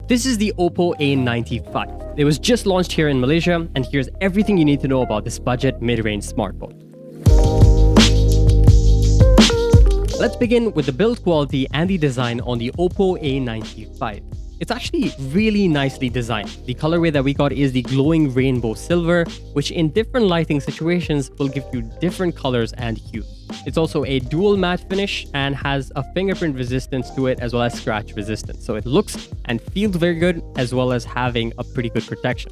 This is the Oppo A95. It was just launched here in Malaysia, and here's everything you need to know about this budget mid-range smartphone. Let's begin with the build quality and the design on the Oppo A95. It's actually really nicely designed. The colorway that we got is the glowing rainbow silver, which in different lighting situations will give you different colors and hues. It's also a dual matte finish and has a fingerprint resistance to it as well as scratch resistance. So it looks and feels very good as well as having a pretty good protection.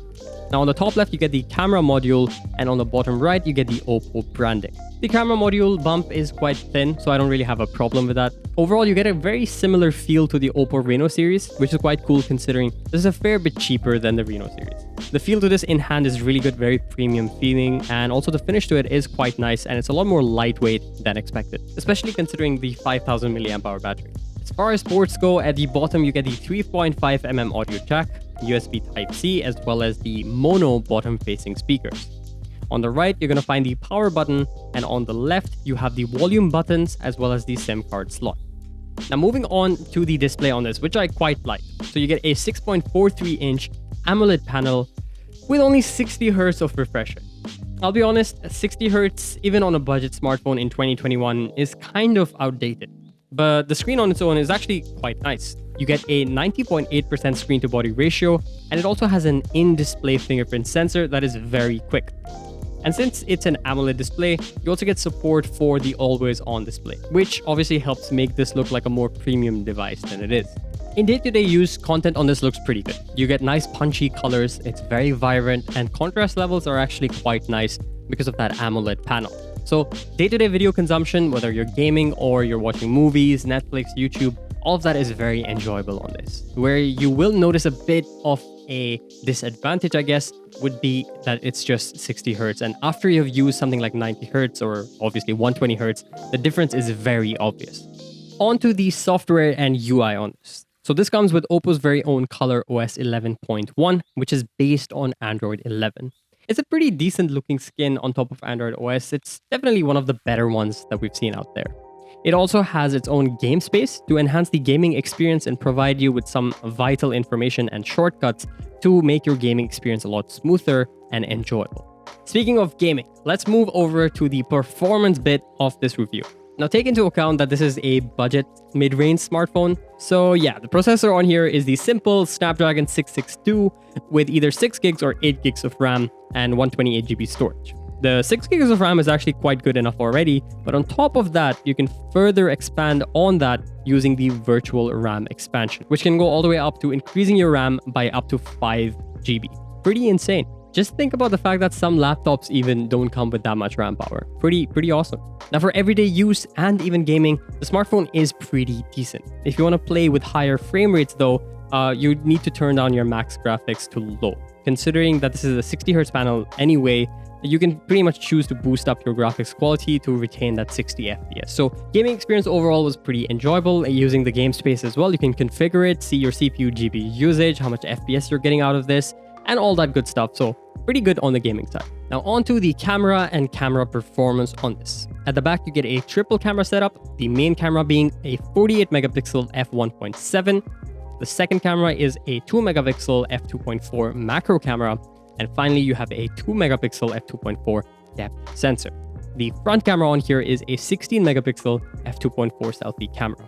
Now on the top left, you get the camera module, and on the bottom right, you get the Oppo branding. The camera module bump is quite thin, so I don't really have a problem with that. Overall, you get a very similar feel to the Oppo Reno series, which is quite cool considering this is a fair bit cheaper than the Reno series. The feel to this in hand is really good, very premium feeling, and also the finish to it is quite nice, and it's a lot more lightweight than expected, especially considering the 5000 mAh battery. As far as ports go, at the bottom you get the 3.5mm audio jack, USB Type-C, as well as the mono bottom-facing speakers. On the right, you're going to find the power button, and on the left, you have the volume buttons as well as the SIM card slot. Now moving on to the display on this, which I quite like. So you get a 6.43-inch AMOLED panel with only 60 Hz of refresh rate. I'll be honest, 60 Hz, even on a budget smartphone in 2021, is kind of outdated. But the screen on its own is actually quite nice. You get a 90.8% screen-to-body ratio, and it also has an in-display fingerprint sensor that is very quick. And since it's an AMOLED display, you also get support for the always-on display, which obviously helps make this look like a more premium device than it is. In day-to-day use, content on this looks pretty good. You get nice punchy colors, it's very vibrant, and contrast levels are actually quite nice because of that AMOLED panel. So day-to-day video consumption, whether you're gaming or you're watching movies, Netflix, YouTube, all of that is very enjoyable on this. Where you will notice a bit of a disadvantage, I guess, would be that it's just 60 Hz. And after you've used something like 90 Hz or obviously 120 Hz, the difference is very obvious. On to the software and UI on this. So this comes with Oppo's very own ColorOS 11.1, which is based on Android 11. It's a pretty decent looking skin on top of Android OS. It's definitely one of the better ones that we've seen out there. It also has its own game space to enhance the gaming experience and provide you with some vital information and shortcuts to make your gaming experience a lot smoother and enjoyable. Speaking of gaming, let's move over to the performance bit of this review. Now take into account that this is a budget mid-range smartphone. So yeah, the processor on here is the simple Snapdragon 662 with either 6 gigs or 8 gigs of RAM and 128 GB storage. The 6 gigs of RAM is actually quite good enough already, but on top of that, you can further expand on that using the virtual RAM expansion, which can go all the way up to increasing your RAM by up to 5 GB. Pretty insane. Just think about the fact that some laptops even don't come with that much RAM power. Pretty awesome. Now for everyday use and even gaming, the smartphone is pretty decent. If you want to play with higher frame rates though, you need to turn down your max graphics to low. Considering that this is a 60 Hz panel anyway, you can pretty much choose to boost up your graphics quality to retain that 60 FPS. So gaming experience overall was pretty enjoyable. Using the game space as well, you can configure it, see your CPU GPU usage, how much FPS you're getting out of this, and all that good stuff. So pretty good on the gaming side. Now on to the camera and camera performance on this. At the back, you get a triple camera setup, the main camera being a 48 megapixel f1.7. The second camera is a 2 megapixel f2.4 macro camera. And finally, you have a 2 megapixel f2.4 depth sensor. The front camera on here is a 16 megapixel f2.4 selfie camera.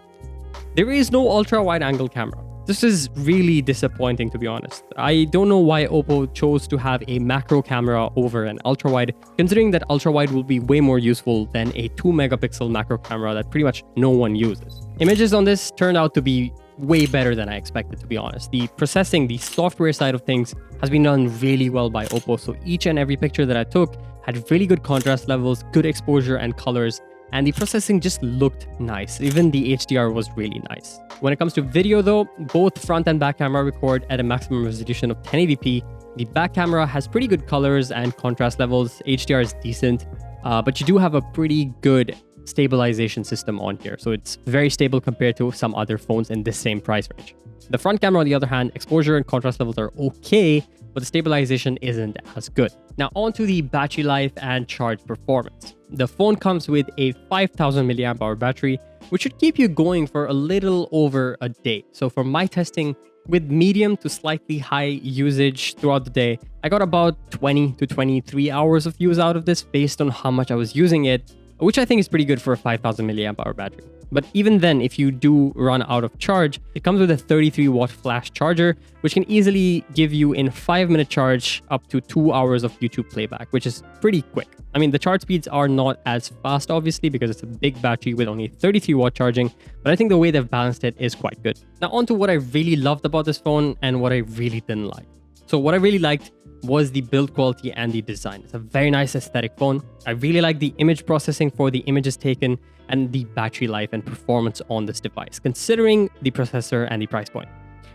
There is no ultra wide angle camera. This is really disappointing, to be honest. I don't know why Oppo chose to have a macro camera over an ultra wide, considering that ultra wide will be way more useful than a 2 megapixel macro camera that pretty much no one uses. Images on this turned out to be way better than I expected, to be honest. The processing, the software side of things has been done really well by Oppo. So each and every picture that I took had really good contrast levels, good exposure and colors, and the processing just looked nice. Even the HDR was really nice. When it comes to video though, both front and back camera record at a maximum resolution of 1080p. The back camera has pretty good colors and contrast levels. HDR is decent, but you do have a pretty good stabilization system on here. So it's very stable compared to some other phones in this same price range. The front camera, on the other hand, exposure and contrast levels are okay, but the stabilization isn't as good. Now on to the battery life and charge performance. The phone comes with a 5000 mAh battery, which should keep you going for a little over a day. So for my testing, with medium to slightly high usage throughout the day, I got about 20 to 23 hours of use out of this based on how much I was using it, which I think is pretty good for a 5000 milliamp hour battery. But even then, if you do run out of charge, it comes with a 33-watt flash charger, which can easily give you in 5-minute charge up to 2 hours of YouTube playback, which is pretty quick. I mean, the charge speeds are not as fast, obviously, because it's a big battery with only 33-watt charging, but I think the way they've balanced it is quite good. Now, on to what I really loved about this phone and what I really didn't like. So what I really liked was the build quality and the design. It's a very nice aesthetic phone. I really like the image processing for the images taken and the battery life and performance on this device, considering the processor and the price point.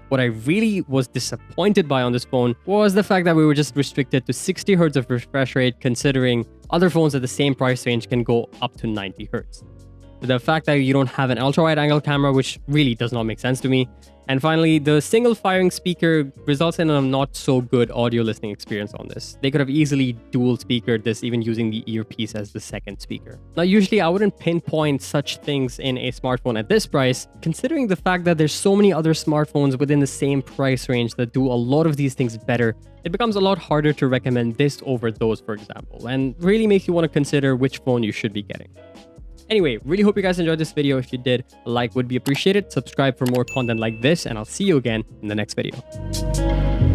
What I really was disappointed by on this phone was the fact that we were just restricted to 60 Hz of refresh rate, considering other phones at the same price range can go up to 90 Hz. The fact that you don't have an ultra-wide angle camera, which really does not make sense to me. And finally, the single firing speaker results in a not so good audio listening experience on this. They could have easily dual speakered this, even using the earpiece as the second speaker. Now, usually I wouldn't pinpoint such things in a smartphone at this price, considering the fact that there's so many other smartphones within the same price range that do a lot of these things better. It becomes a lot harder to recommend this over those, for example, and really makes you want to consider which phone you should be getting. Anyway, really hope you guys enjoyed this video. If you did, a like would be appreciated. Subscribe for more content like this, and I'll see you again in the next video.